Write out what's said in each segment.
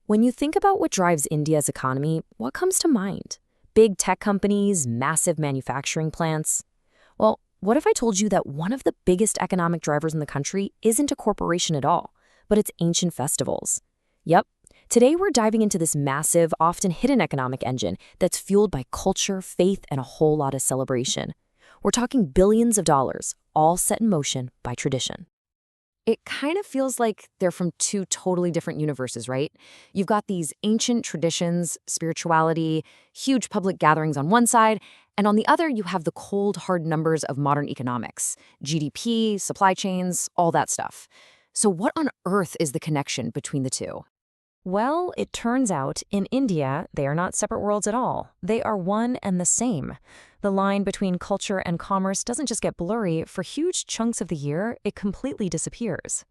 When you think about what drives India's economy, what comes to mind? Big tech companies, massive manufacturing plants? Well, what if I told you that one of the biggest economic drivers in the country isn't a corporation at all, but it's ancient festivals? Yep. Today we're diving into this massive, often hidden economic engine that's fueled by culture, faith, and a whole lot of celebration. We're talking billions of dollars, all set in motion by tradition. It kind of feels like they're from two totally different universes, right? You've got these ancient traditions, spirituality, huge public gatherings on one side, and on the other, you have the cold, hard numbers of modern economics, GDP, supply chains, all that stuff. So what on earth is the connection between the two? Well, it turns out in India, they are not separate worlds at all. They are one and the same. The line between culture and commerce doesn't just get blurry. For huge chunks of the year, it completely disappears.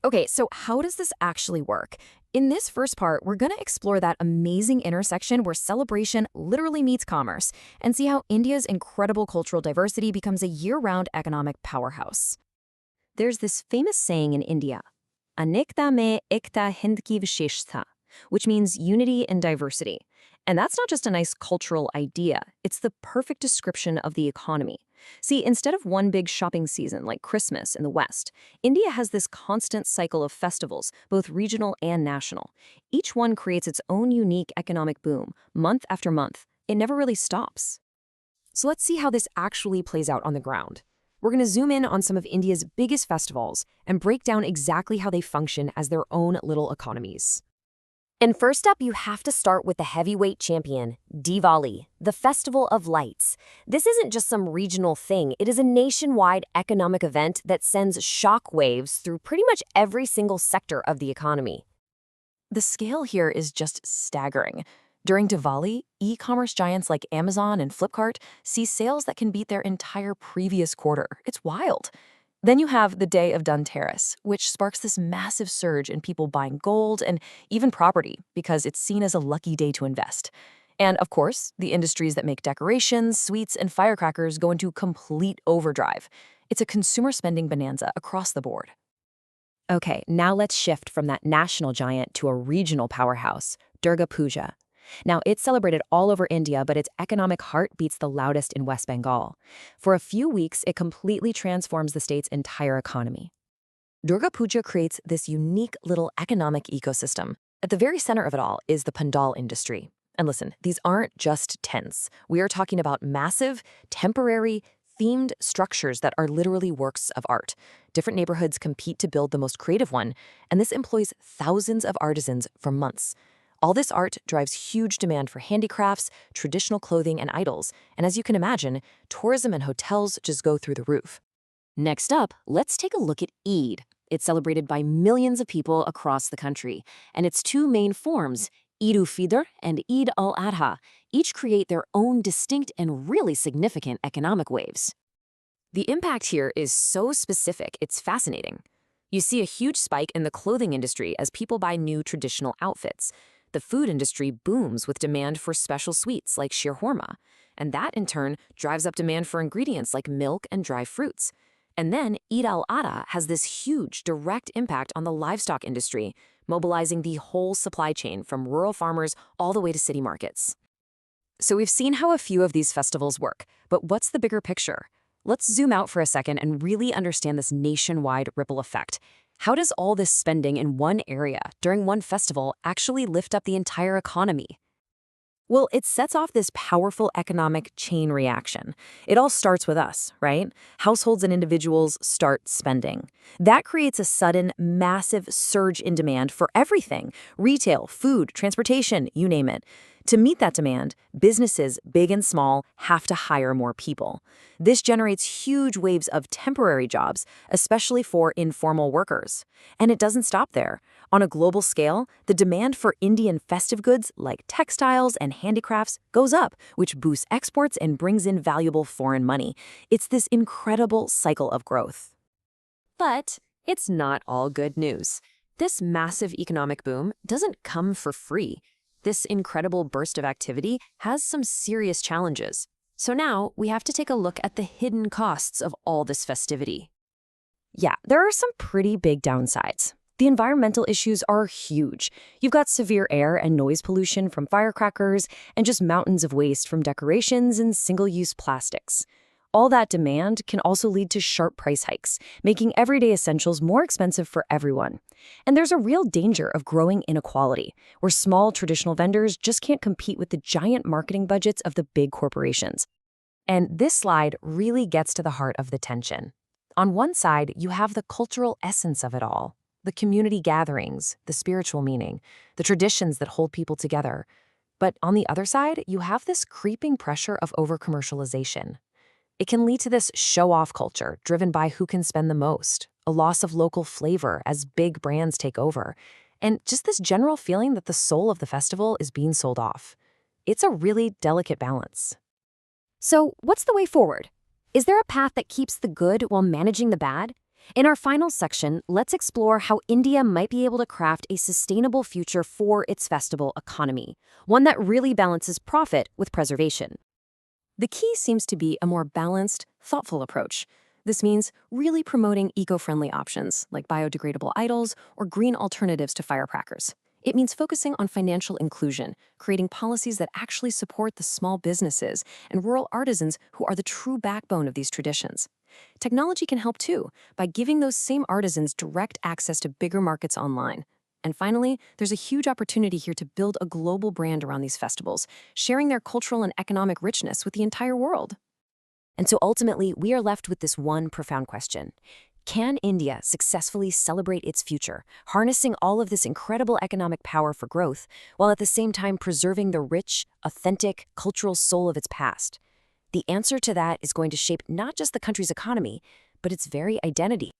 Okay, so how does this actually work? In this first part, we're going to explore that amazing intersection where celebration literally meets commerce and see how India's incredible cultural diversity becomes a year-round economic powerhouse. There's this famous saying in India, Anekta mein ekta Hind ki visheshtha, which means unity in diversity. And that's not just a nice cultural idea, it's the perfect description of the economy. See, instead of one big shopping season like Christmas in the West, India has this constant cycle of festivals, both regional and national. Each one creates its own unique economic boom, month after month. It never really stops. So let's see how this actually plays out on the ground. We're going to zoom in on some of India's biggest festivals and break down exactly how they function as their own little economies. And first up, you have to start with the heavyweight champion, Diwali, the Festival of Lights. This isn't just some regional thing. It is a nationwide economic event that sends shockwaves through pretty much every single sector of the economy. The scale here is just staggering. During Diwali, e-commerce giants like Amazon and Flipkart see sales that can beat their entire previous quarter. It's wild. Then you have the Day of Dhanteras, which sparks this massive surge in people buying gold and even property because it's seen as a lucky day to invest. And of course, the industries that make decorations, sweets, and firecrackers go into complete overdrive. It's a consumer spending bonanza across the board. Okay, now let's shift from that national giant to a regional powerhouse, Durga Puja. Now, it's celebrated all over India, but its economic heart beats the loudest in West Bengal. For a few weeks, it completely transforms the state's entire economy. Durga Puja creates this unique little economic ecosystem. At the very center of it all is the pandal industry. And listen, these aren't just tents. We are talking about massive, temporary, themed structures that are literally works of art. Different neighborhoods compete to build the most creative one, and this employs thousands of artisans for months. All this art drives huge demand for handicrafts, traditional clothing, and idols, and as you can imagine, tourism and hotels just go through the roof. Next up, let's take a look at Eid. It's celebrated by millions of people across the country, and its two main forms, Eid-ul-Fitr and Eid al-Adha, each create their own distinct and really significant economic waves. The impact here is so specific, it's fascinating. You see a huge spike in the clothing industry as people buy new traditional outfits. The food industry booms with demand for special sweets like sheer-horma, and that in turn drives up demand for ingredients like milk and dry fruits. And then Eid al-Adha has this huge direct impact on the livestock industry, mobilizing the whole supply chain from rural farmers all the way to city markets. So we've seen how a few of these festivals work, but what's the bigger picture? Let's zoom out for a second and really understand this nationwide ripple effect. How does all this spending in one area during one festival actually lift up the entire economy? Well, it sets off this powerful economic chain reaction. It all starts with us, right? Households and individuals start spending. That creates a sudden, massive surge in demand for everything: retail, food, transportation, you name it. To meet that demand, businesses, big and small, have to hire more people. This generates huge waves of temporary jobs, especially for informal workers. And it doesn't stop there. On a global scale, the demand for Indian festive goods like textiles and handicrafts goes up, which boosts exports and brings in valuable foreign money. It's this incredible cycle of growth. But it's not all good news. This massive economic boom doesn't come for free. This incredible burst of activity has some serious challenges. So now we have to take a look at the hidden costs of all this festivity. Yeah, there are some pretty big downsides. The environmental issues are huge. You've got severe air and noise pollution from firecrackers and just mountains of waste from decorations and single-use plastics. All that demand can also lead to sharp price hikes, making everyday essentials more expensive for everyone. And there's a real danger of growing inequality, where small traditional vendors just can't compete with the giant marketing budgets of the big corporations. And this slide really gets to the heart of the tension. On one side, you have the cultural essence of it all, the community gatherings, the spiritual meaning, the traditions that hold people together. But on the other side, you have this creeping pressure of over-commercialization. It can lead to this show-off culture driven by who can spend the most, a loss of local flavor as big brands take over, and just this general feeling that the soul of the festival is being sold off. It's a really delicate balance. So, what's the way forward? Is there a path that keeps the good while managing the bad? In our final section, let's explore how India might be able to craft a sustainable future for its festival economy, one that really balances profit with preservation. The key seems to be a more balanced, thoughtful approach. This means really promoting eco-friendly options like biodegradable idols or green alternatives to firecrackers. It means focusing on financial inclusion, creating policies that actually support the small businesses and rural artisans who are the true backbone of these traditions. Technology can help too, by giving those same artisans direct access to bigger markets online. And finally, there's a huge opportunity here to build a global brand around these festivals, sharing their cultural and economic richness with the entire world. And so ultimately, we are left with this one profound question. Can India successfully celebrate its future, harnessing all of this incredible economic power for growth, while at the same time preserving the rich, authentic, cultural soul of its past? The answer to that is going to shape not just the country's economy, but its very identity.